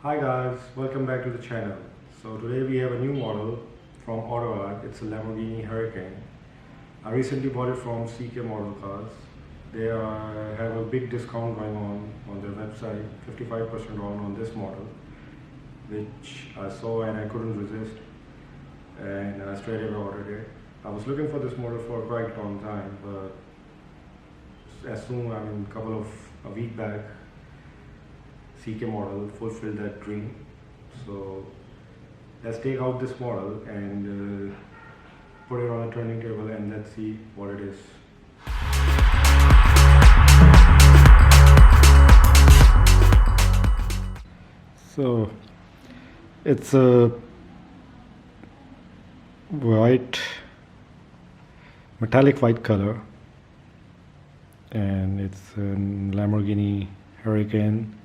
Hi guys, welcome back to the channel. So today we have a new model from Autoart. It's a Lamborghini Huracan. I recently bought it from CK Model Cars. Have a big discount going on their website, 55% on this model, which I saw and I couldn't resist, and I straight away ordered it. I was looking for this model for quite a long time, but a week back, CK model fulfilled that dream. So let's take out this model and put it on a turning table and let's see what it is. So it's a metallic white color, and it's a Lamborghini Huracan.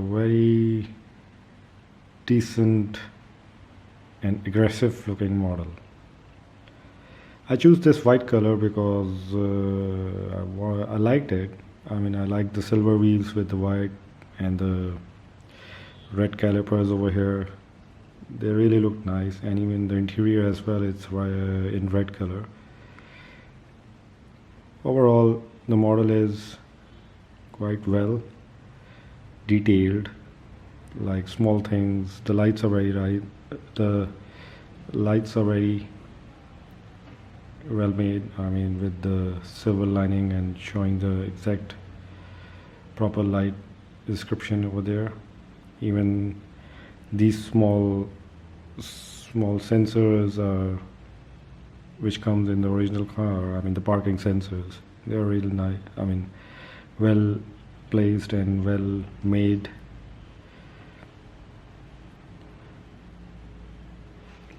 Very decent and aggressive looking model. I choose this white color because I liked it. I like the silver wheels with the white and the red calipers over here. They really look nice, and even the interior as well, it's in red color. Overall, the model is quite well detailed, like small things. The lights are very well made. With the silver lining and showing the exact proper light description over there. Even these small sensors which comes in the original car, the parking sensors, they're really nice. Well placed and well made.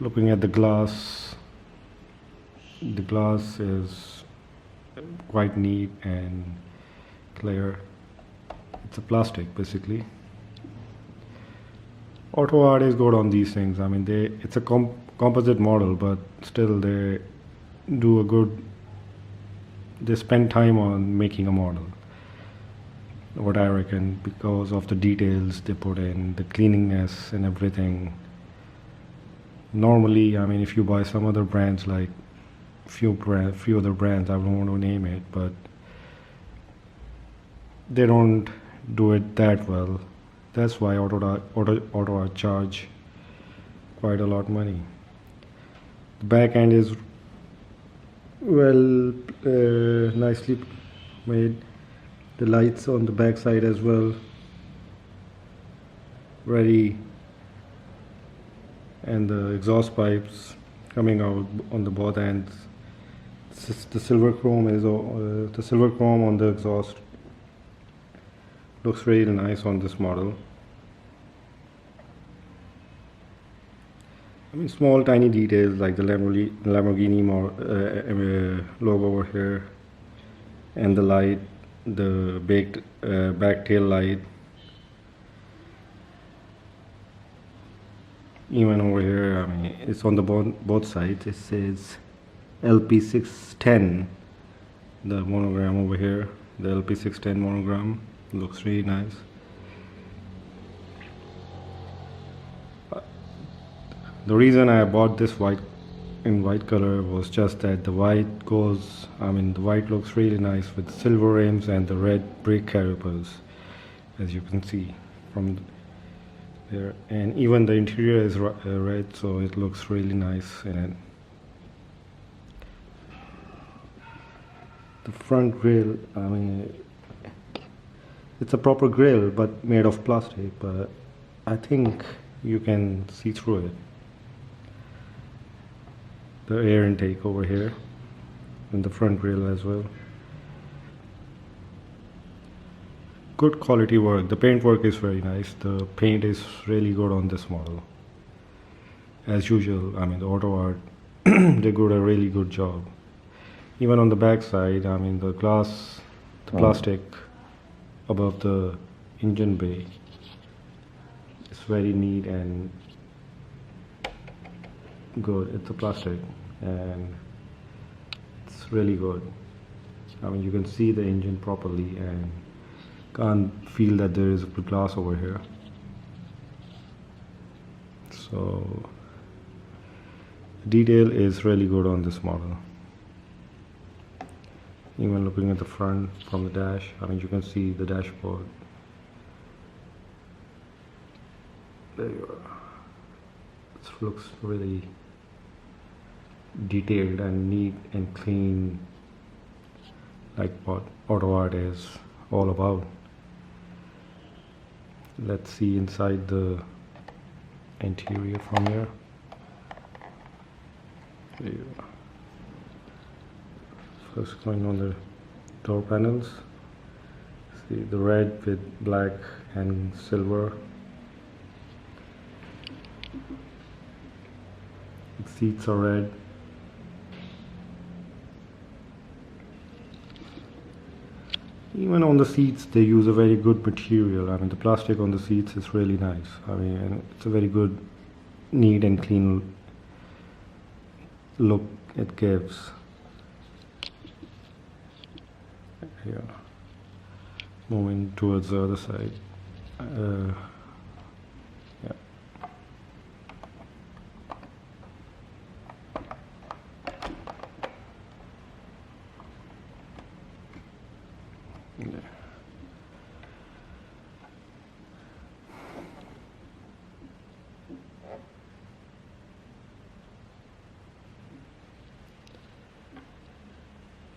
Looking at the glass is quite neat and clear. It's a plastic basically. Autoart is good on these things. It's a composite model, but still they spend time on making a model, what I reckon, because of the details they put in, the cleanliness and everything. Normally, if you buy some other brands, like few other brands, I don't want to name it, but they don't do it that well. That's why Autoart charge quite a lot of money. The back end is nicely made. The lights on the back side as well, ready, and the exhaust pipes coming out on the both ends. The silver chrome on the exhaust looks really nice on this model. Small tiny details like the Lamborghini logo over here, and the light, the back tail light. Even over here, it's on the both sides. It says LP610. The monogram over here, the LP610 monogram, looks really nice. The reason I bought this white color was just that the white looks really nice with the silver rims and the red brake calipers, as you can see from there. And even the interior is red, so it looks really nice in it. The front grille, it's a proper grille but made of plastic, but I think you can see through it. The air intake over here and the front grille as well. Good quality work. The paint work is very nice. The paint is really good on this model. As usual, the Autoart they did a really good job. Even on the back side, the glass, the plastic above the engine bay, it's very neat and good. It's a plastic and it's really good. You can see the engine properly, and Can't feel that there is glass over here. So detail is really good on this model. Even looking at the front from the dash, I mean, you can see the dashboard. There you are. It looks really detailed and neat and clean, like what Autoart is all about. Let's see inside the interior from here. There you are. First going on the door panels. See the red with black and silver. The seats are red. Even on the seats they use a very good material. I mean, the plastic on the seats is really nice. I mean, it's a very good, neat and clean look it gives. Yeah. Moving towards the other side. Yeah.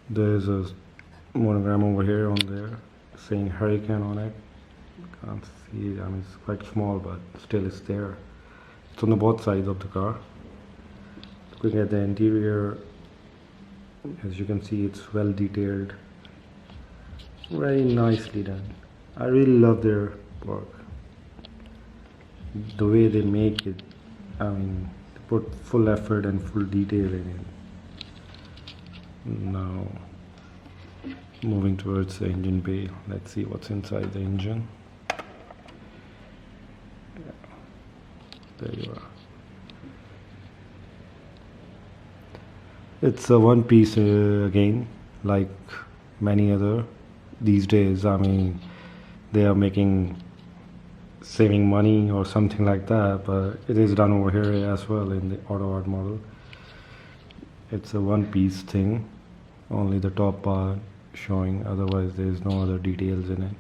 There's a monogram over here on there saying Huracan on it. Can't see it. I mean, it's quite small, but still it's there. It's on the both sides of the car. Looking at the interior, as you can see, it's well detailed, very nicely done. I really love their work, the way they make it. I mean, they put full effort and full detail in it. Now moving towards the engine bay, let's see what's inside the engine. Yeah. There you are. It's a one piece again, like many other these days. I mean, they are saving money or something like that, but it is done over here as well in the Autoart model. It's a one piece thing, only the top part showing, otherwise there is no other details in it.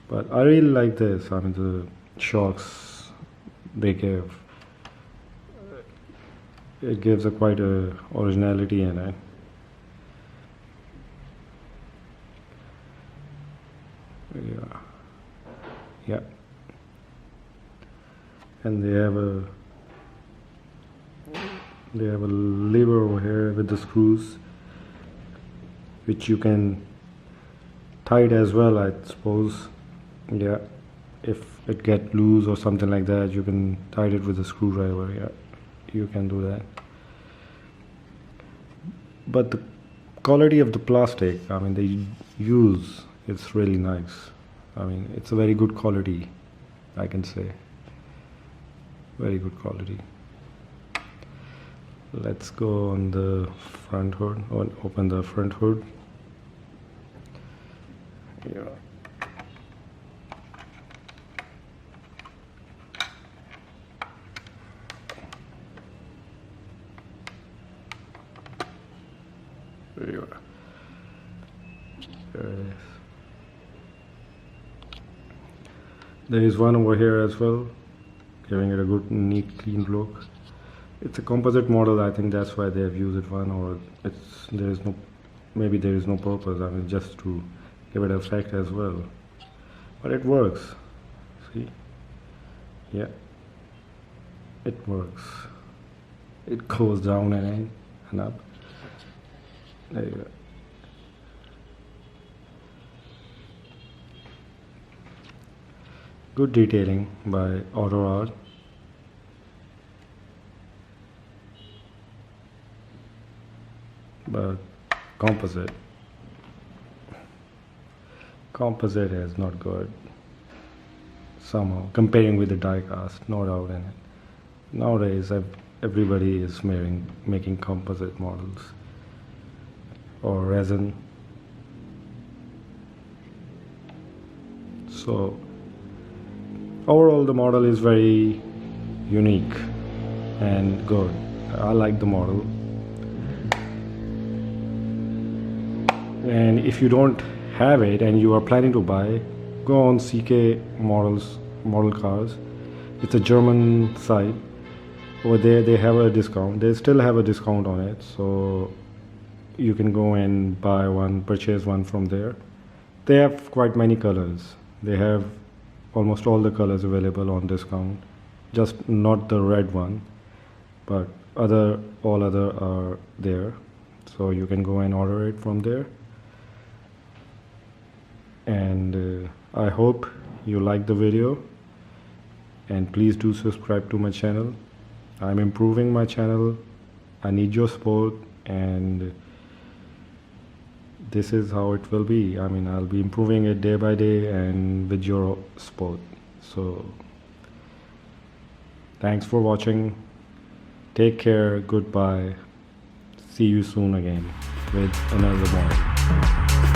But I really like this. I mean, the shocks they give, it gives a quite a originality in it. Yeah, and they have a lever over here with the screws, which you can tie it as well, I suppose. Yeah, if it get loose or something like that, you can tie it with a screwdriver. Yeah, you can do that. But the quality of the plastic, I mean, they use, it's really nice. I mean, it's a very good quality, I can say. Very good quality. Let's go on the front hood, or open the front hood. Yeah. There you are. There is one over here as well, giving it a good, neat, clean look. It's a composite model. I think that's why they have used it one, or maybe there is no purpose. I mean, just to give it effect as well. But it works. See? Yeah. It works. It goes down and up. There you go. Good detailing by Autoart. But composite is not good somehow, comparing with the die cast, no doubt in it. Nowadays everybody is making composite models or resin. So overall the model is very unique and good. I like the model. And if you don't have it and you are planning to buy, go on CK model cars. It's a German site. Over there they have a discount. They still have a discount on it, so you can go and buy one, purchase one from there. They have quite many colors. They have almost all the colors available on discount, just not the red one, but all other are there, so you can go and order it from there. And I hope you like the video, and please do subscribe to my channel. I'm improving my channel. I need your support, and this is how it will be. I mean, I'll be improving it day by day and with your support. So thanks for watching. Take care. Goodbye. See you soon again with another model.